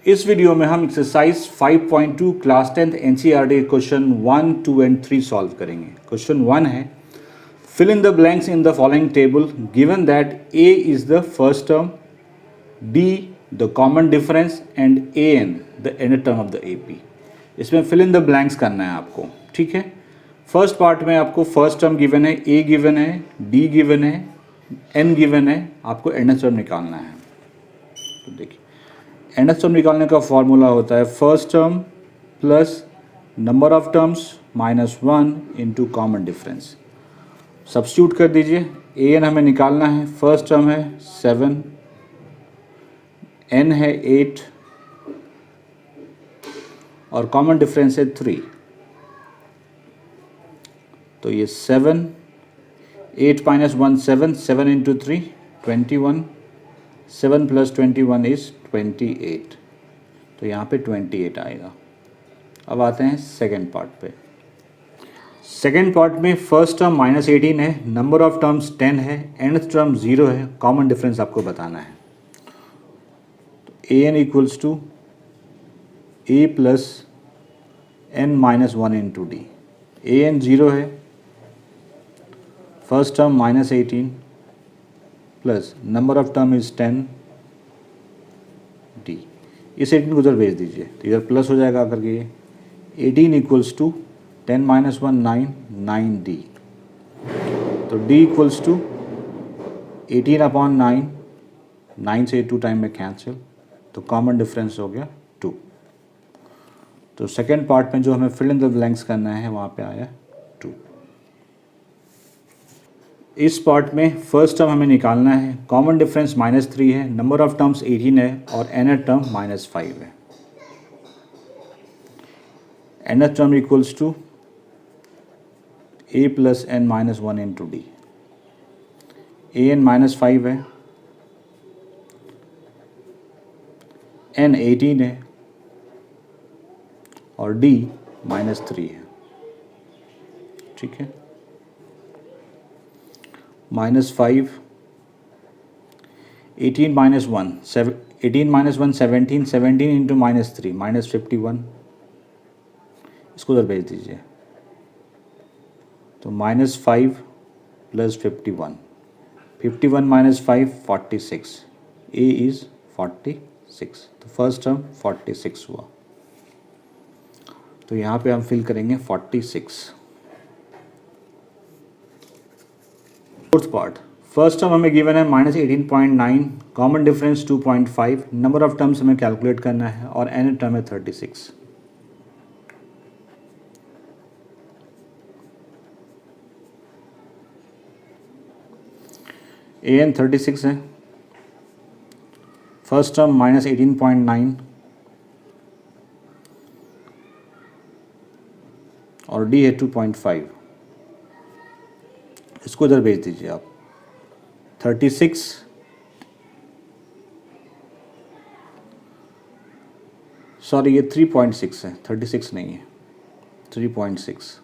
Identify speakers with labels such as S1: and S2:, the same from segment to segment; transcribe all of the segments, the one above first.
S1: इस वीडियो में हम exercise 5.2 class 10th NCERT question 1, 2 and 3 solve करेंगे। क्वेश्चन 1 है, fill in the blanks in the following table given that A is the first term, B the common difference and A N the nth term of the A P. इसमें fill in the blanks करना है आपको, ठीक है। First part में आपको first term given है, ए given है, डी गिवन है, एन गिवन है, आपको एन टर्म निकालना है। तो देखिए एन टर्म निकालने का फॉर्मूला होता है first term plus number of terms minus 1 into common difference. Substitute कर दीजिए, ए एन हमें निकालना है। फर्स्ट टर्म है 7, एन है 8 और कॉमन डिफरेंस है 3। तो ये 7, 8 माइनस 1 7, 7 इंटू 3 21, 7 प्लस 21 इज 28। तो यहाँ पे 28 आएगा। अब आते हैं सेकेंड पार्ट पे। सेकेंड पार्ट में फर्स्ट टर्म माइनस 18 है, नंबर ऑफ टर्म्स 10 है, nth टर्म 0 है, कॉमन डिफरेंस आपको बताना है। तो a n equals to a plus n minus 1 into D. A n 0 है, first term minus 18 plus number of term is 10 d. इस 18 को उधर भेज दीजिए तो इधर प्लस हो जाएगा आकर के। 18 इक्वल्स टू 10 माइनस 1 9, 9 डी। तो डी इक्वल्स टू 18 अपॉन 9, 9 से 2 टाइम में कैंसिल, तो कॉमन डिफरेंस हो गया 2। तो सेकेंड पार्ट में जो हमें फिल इन द ब्लैंक्स करना है वहाँ पे आया 2। इस पार्ट में फर्स्ट टर्म हमें निकालना है, कॉमन डिफरेंस -3 है, नंबर ऑफ टर्म्स 18 है और nth टर्म -5 है। nth term equals to a plus n minus 1 into D. A N -5 है, n 18 है और d -3 है, ठीक है। -5, 18 माइनस 1 18 माइनस 1 17, 17 इंटू -3 -51। इसको उधर भेज दीजिए। तो -5 प्लस 51, 51 माइनस 5 46, ए इज़ 46। तो फर्स्ट टर्म 46 हुआ। तो यहाँ पे हम फिल करेंगे 46। फोर्थ पार्ट, फर्स्ट टर्म हमें गिवन है -18.9, common difference 2.5, number of terms हमें कैलकुलेट करना है और एन टर्म है 36। ए एन 36 है, फर्स्ट टर्म -18.9 और डी है 2.5। इसको इधर भेज दीजिए आप। 36 सॉरी ये 3.6 है, 36 नहीं है, 3.6।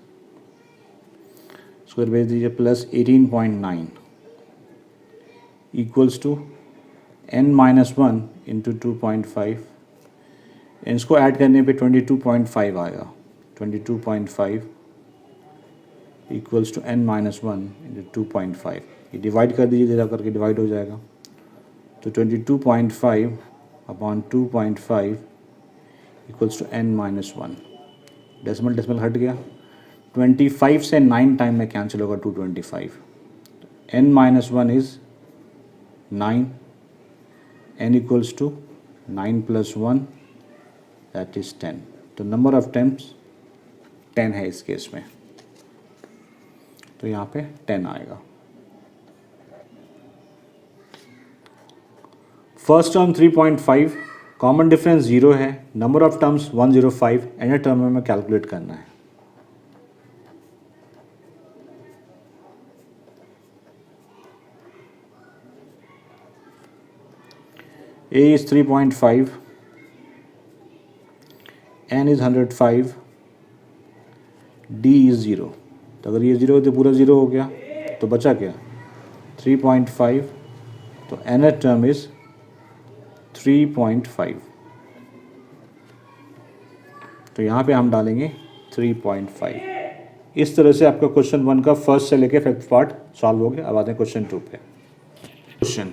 S1: इसको इधर भेज दीजिए plus 18.9 equals to n minus 1 into 2.5। इसको ऐड करने पे 22.5 आएगा। 22.5 equals to n minus 1 into 2.5। ये डिवाइड कर दीजिए, जरा करके डिवाइड हो जाएगा। तो 22.5 upon 2.5 equals to n minus 1। Decimal decimal हट गया। 25 से 9 टाइम में कैंसिल होगा 225। n minus 1 is 9, n equals to 9 plus 1 that is 10। तो नंबर ऑफ टाइम्स 10 है इस केस में, तो यहाँ पे 10 आएगा। फर्स्ट टर्म 3.5, कॉमन डिफरेंस 0 है, number of terms 105, n term में हमें कैलकुलेट करना है। A is 3.5, n is 105, d is 0। तो अगर ये 0 है तो पूरा 0 हो गया, तो बचा क्या 3.5। तो nth टर्म इज 3.5। तो यहाँ पे हम डालेंगे 3.5। इस तरह से आपका क्वेश्चन 1 का फर्स्ट से लेके फिफ्थ पार्ट सॉल्व हो गया। अब आते हैं क्वेश्चन 2 पे। Question,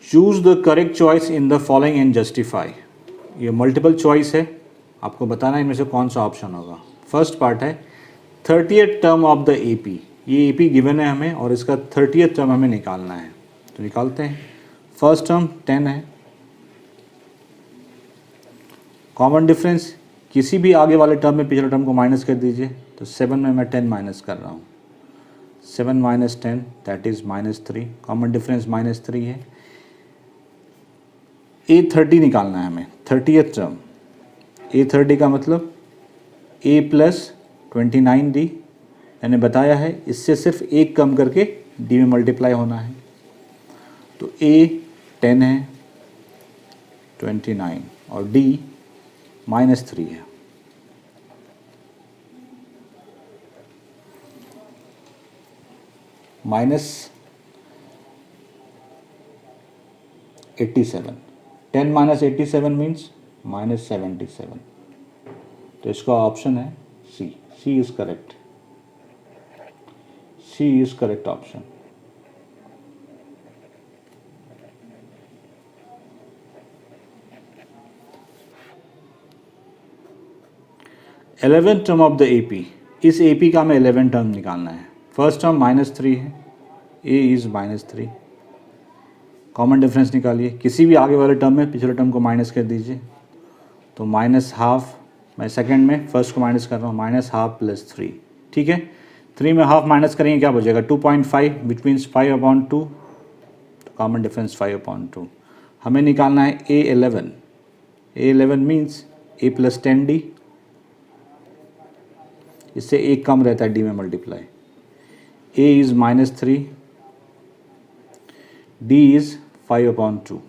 S1: choose the correct choice in the following and justify. ये मल्टीपल चॉइस है, आपको बताना है इनमें से कौन सा ऑप्शन होगा। फर्स्ट पार्ट है 30th term of the AP. ये एपी गिवन है हमें और इसका 30th टर्म हमें निकालना है, तो निकालते हैं। फर्स्ट टर्म 10 है, कॉमन डिफरेंस किसी भी आगे वाले टर्म में पिछले टर्म को माइनस कर दीजिए, तो 7 में मैं 10 माइनस कर रहा हूँ, 7 minus 10 that is -3। Common difference -3 है। A30 निकालना है हमें, 30th टर्म। A30 का मतलब A प्लस 29D, मैंने बताया है इससे सिर्फ एक कम करके D में मल्टीप्लाई होना है। तो A 10 है, 29 और D -3 है। -87, 10 माइनस 87 मीन्स -77। तो इसका ऑप्शन है C. C is correct. C is correct option. Eleventh term of the AP. इस एपी का हमें 11 टर्म निकालना है। फर्स्ट टर्म -3 है, ए इज़ -3। कॉमन डिफरेंस निकालिए, किसी भी आगे वाले टर्म में पिछले टर्म को माइनस कर दीजिए, तो -12। मैं सेकंड में फर्स्ट को माइनस कर रहा हूँ, -12 + 3। ठीक है, 3 में हाफ माइनस करेंगे क्या बचेगा, 2.5 विच मीन्स 5/2। तो कॉमन डिफरेंस 5/2। हमें निकालना है A11। A11 means A + 10D, इससे एक कम रहता है D में multiply. A is -3, D is 5/2।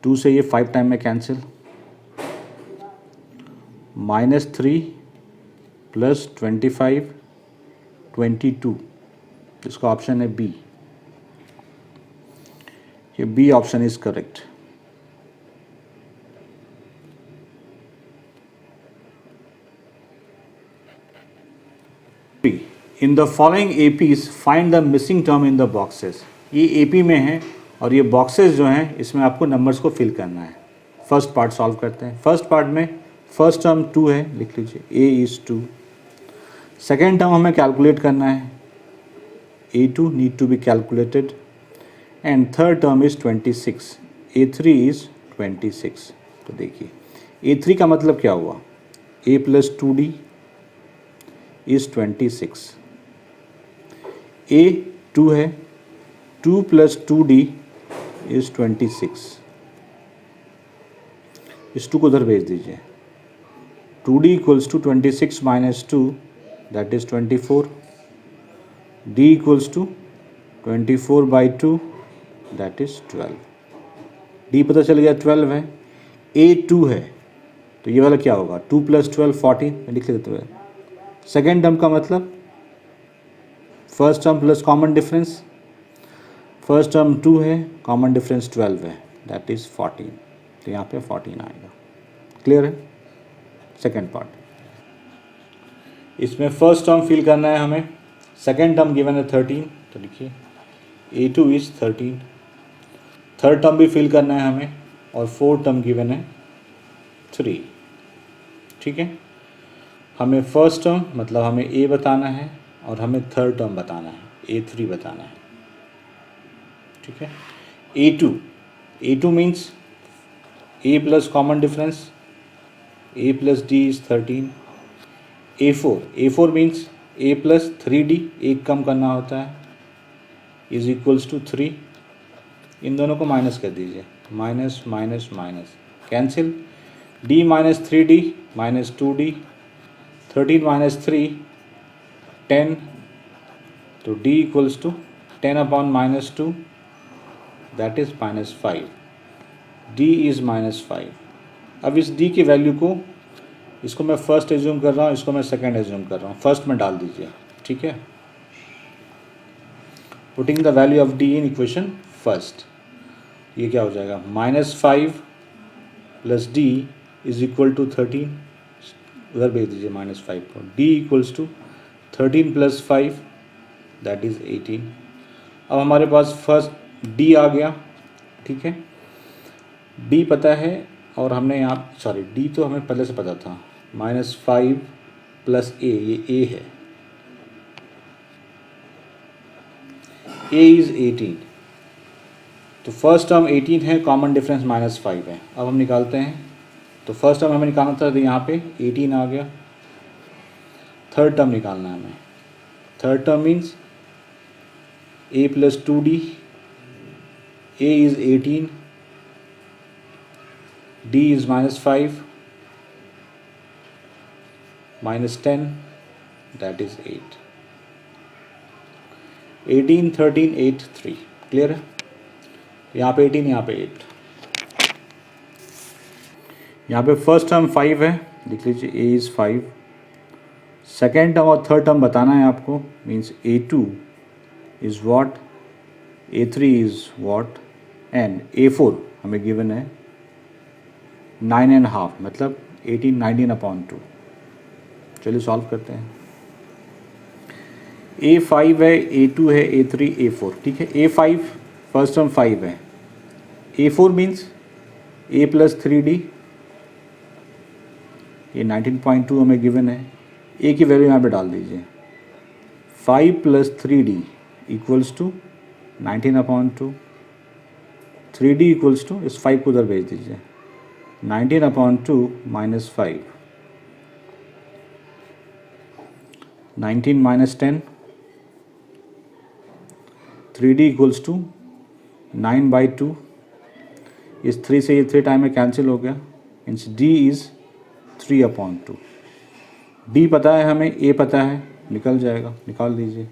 S1: 2 से ये 5 टाइम में कैंसिल, -3 + 25 22। इसका ऑप्शन है बी। ये B option is correct. In the following APs find the missing term in the boxes. ये एपी में है और ये बॉक्सेस जो हैं इसमें आपको नंबर्स को फिल करना है। फर्स्ट पार्ट सॉल्व करते हैं। फर्स्ट पार्ट में फर्स्ट टर्म 2 है, लिख लीजिए A इज़ 2। सेकेंड टर्म हमें कैलकुलेट करना है, A2 need to be calculated and third term is 26, A3 is 26। तो देखिए A3 का मतलब क्या हुआ, A + 2D इज़ 26। A2 है, 2 + 2D इज़ 26। इस 2 को उधर भेज दीजिए। 2D = 26 - 2 that is 24। D = 24/2 that is 12। D पता चल गया 12 है। A2 है, तो ये वाला क्या होगा, 2 + 12 14। मैं लिख लेते हुए सेकेंड टर्म का मतलब first term plus common difference. First term 2 है, कॉमन डिफरेंस 12 है, दैट इज़ 14। तो यहाँ पे 14 आएगा। क्लियर है। सेकेंड पार्ट, इसमें फर्स्ट टर्म फिल करना है हमें। सेकेंड टर्म गिवन है 13, तो लिखिए A2 इज़ 13। थर्ड टर्म भी फिल करना है हमें और फोर्थ टर्म गिवन है 3। ठीक है, हमें फर्स्ट टर्म मतलब हमें A बताना है और हमें थर्ड टर्म बताना है, A3 बताना है। ठीक है, A2 means A plus common difference, A + D is 13। A4 means A + 3D, एक कम करना होता है, इज इक्वल्स टू 3। इन दोनों को माइनस कर दीजिए, minus minus minus cancel. D - 3D - 2D, 13 - 3 10। तो D = 10/-2 that is -5। D is -5। अब इस D की वैल्यू को, इसको मैं फर्स्ट एज्यूम कर रहा हूँ, इसको मैं सेकंड एज्यूम कर रहा हूँ, फर्स्ट में डाल दीजिए। ठीक है, putting the value of D in equation first, ये क्या हो जाएगा, -5 + D इज इक्वल टू 13, उधर भेज दीजिए -5 को। d equals to 13 plus 5 that is 18। अब हमारे पास फर्स्ट d आ गया, ठीक है। d पता है और हमने यहाँ सॉरी d तो हमें पहले से पता था, -5 प्लस a, ये a है, a इज़ 18। तो फर्स्ट टर्म 18 है, कॉमन डिफरेंस -5 है। अब हम निकालते हैं, तो फर्स्ट टर्म हमें निकालना था, तो यहाँ पे 18 आ गया। थर्ड टर्म निकालना है हमें। Third term means a plus 2d, a is 18, d is -5 -10 that is 8। 18 13 8 3 clear है। यहाँ पे 18, यहाँ पे 8। यहाँ पे फर्स्ट टर्म 5 है, लिख लीजिए a इज़ 5। सेकेंड टर्म और थर्ड टर्म बताना है आपको, means a2 is what, a3 is what and a4 हमें गिवन है 9.5, मतलब 18 19/2। चलिए सॉल्व करते हैं। a5 है, a2 है, a3 a4, ठीक है। a5 फर्स्ट टर्म 5 है, a4 means a plus 3d, ये 19.2 हमें गिवन है। a की वैल्यू यहाँ पे डाल दीजिए, 5 plus 3d equals to 19/2। 3d equals to, इस 5 को उधर भेज दीजिए, 19/2 minus 5, 19 minus 10, 3d equals to 9/2। इस 3 से ये 3 टाइम में कैंसिल हो गया, मीन्स d इज़ 3/2। d पता है हमें, a पता है, निकल जाएगा, निकाल दीजिए।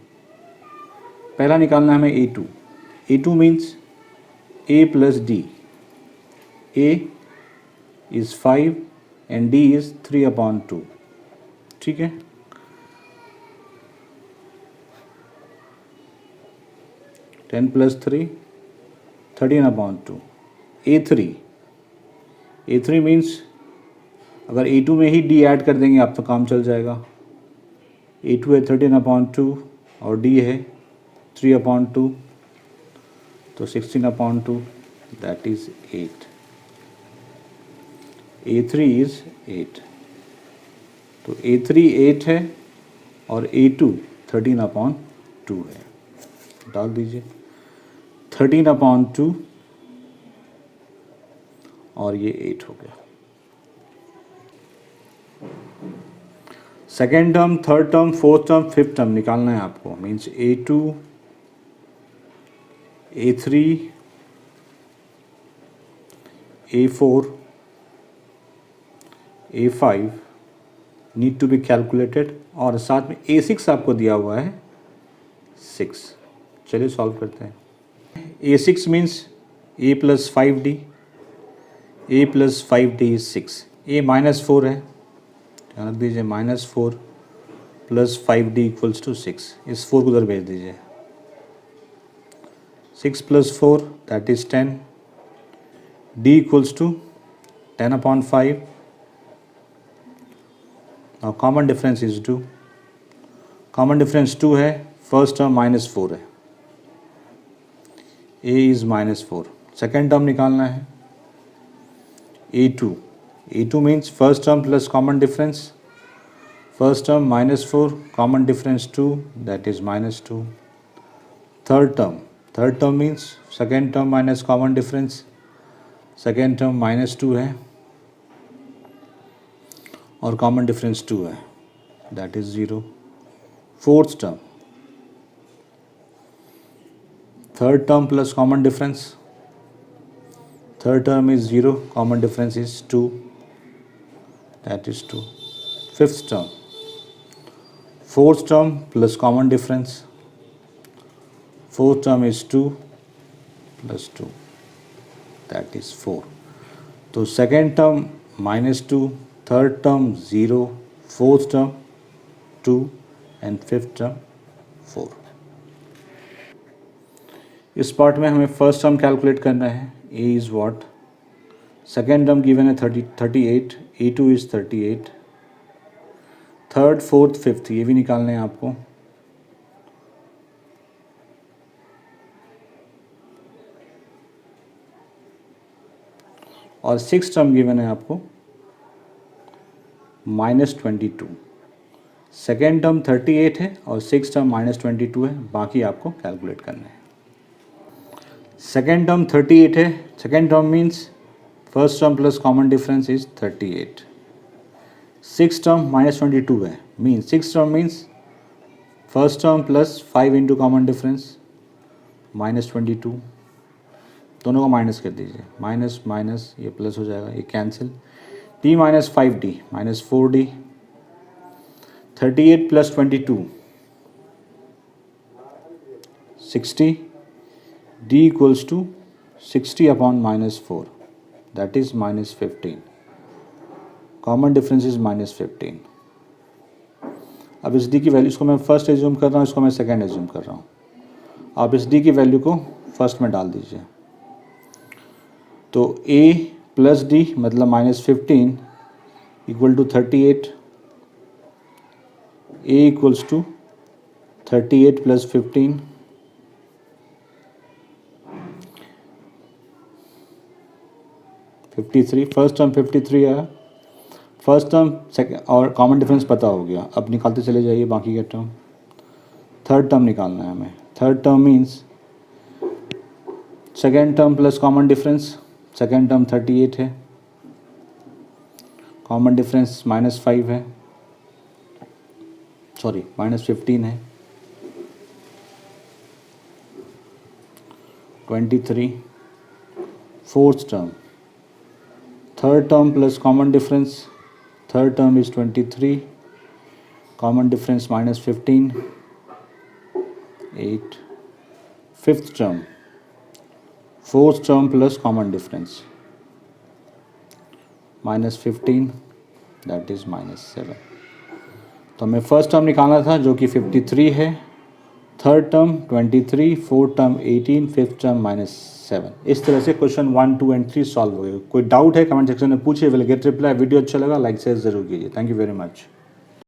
S1: पहला निकालना है हमें a2। a2 means a plus d, a is 5 and d is 3/2, ठीक है। Ten plus 3 13/2। a3 मीन्स अगर a2 में ही d ऐड कर देंगे आप तो काम चल जाएगा। a2 है 13/2 और d है 3/2, तो 16/2 दैट इज़ 8। a3 इज़ 8, तो a3 8 है और a2 13/2 है, डाल दीजिए 13/2 और ये 8 हो गया। Second term, third term, fourth term, fifth term निकालना है आपको, means a2 a3 a4 a5 need to be calculated, और साथ में a6 आपको दिया हुआ है 6। चलिए सॉल्व करते हैं। a6 means a plus 5d, a plus 5d is 6, a -4 है, ध्यान रख दीजिए, -4 प्लस 5d इक्वल्स टू 6। इस 4 को उधर भेज दीजिए, 6 plus 4 that is 10, d equals to 10/5। Now common difference is 2, common difference 2 है, फर्स्ट टर्म -4 है, a इज़ -4। सेकेंड टर्म निकालना है a2, a2 means first term plus common difference, first term -4 common difference 2 that is -2। Third term means second term minus common difference, second term -2 है और common difference 2 है, that is 0। Fourth term, third term plus common difference, third term is 0, common difference is 2, that is 2। Fifth term, fourth term plus common difference, fourth term is 2 plus 2, that is 4। तो second term -2, third term 0, fourth term 2 and fifth term 4। इस part में हमें first term calculate करना है, a is what, second term given है 38, A2 is 38, third fourth fifth ये भी निकालने हैं आपको। और सिक्स टर्म गिवन है आपको -22। सेकेंड टर्म 38 है और सिक्स टर्म -22 है, बाकी आपको कैलकुलेट करना है। सेकेंड टर्म 38 है, second term means first term plus common difference is 38। Six term -22 है, means six term means first term plus 5 into common difference -22, दोनों को माइनस कर दीजिए, माइनस माइनस ये प्लस हो जाएगा, ये cancel, d - 5d -4d, 38 + 22 60, d = 60/-4, that is -15, common difference is -15। अब इस d की वैल्यू, इसको मैं फर्स्ट एज्यूम कर रहा हूँ, इसको मैं सेकंड एज्यूम कर रहा हूँ। आप इस d की वैल्यू को फर्स्ट में डाल दीजिए, तो a + d मतलब -15 = 38, a = 38 + 15, फर्स्ट टर्म 53 आया, फर्स्ट टर्म सेकेंड और कॉमन डिफरेंस पता हो गया। अब निकालते चले जाइए बाकी के टर्म। थर्ड टर्म निकालना है हमें। Third term means second term plus common difference, second term 38 है, कॉमन डिफरेंस -5 है, सॉरी -15 है, 23। Fourth term, third term plus common difference, third term is 23, common difference -15, 8। Fifth term, fourth term plus common difference -15, that is -7। तो हमें first term निकालना था जो कि 53 है, third term 23, fourth term 18, fifth term -7। इस तरह से क्वेश्चन 1, 2 एंड 3 सॉल्व हो गए। कोई डाउट है कमेंट सेक्शन में पूछिए, विल गेट रिप्लाई। वीडियो अच्छा लगा लाइक शेयर जरूर कीजिए। Thank you very much.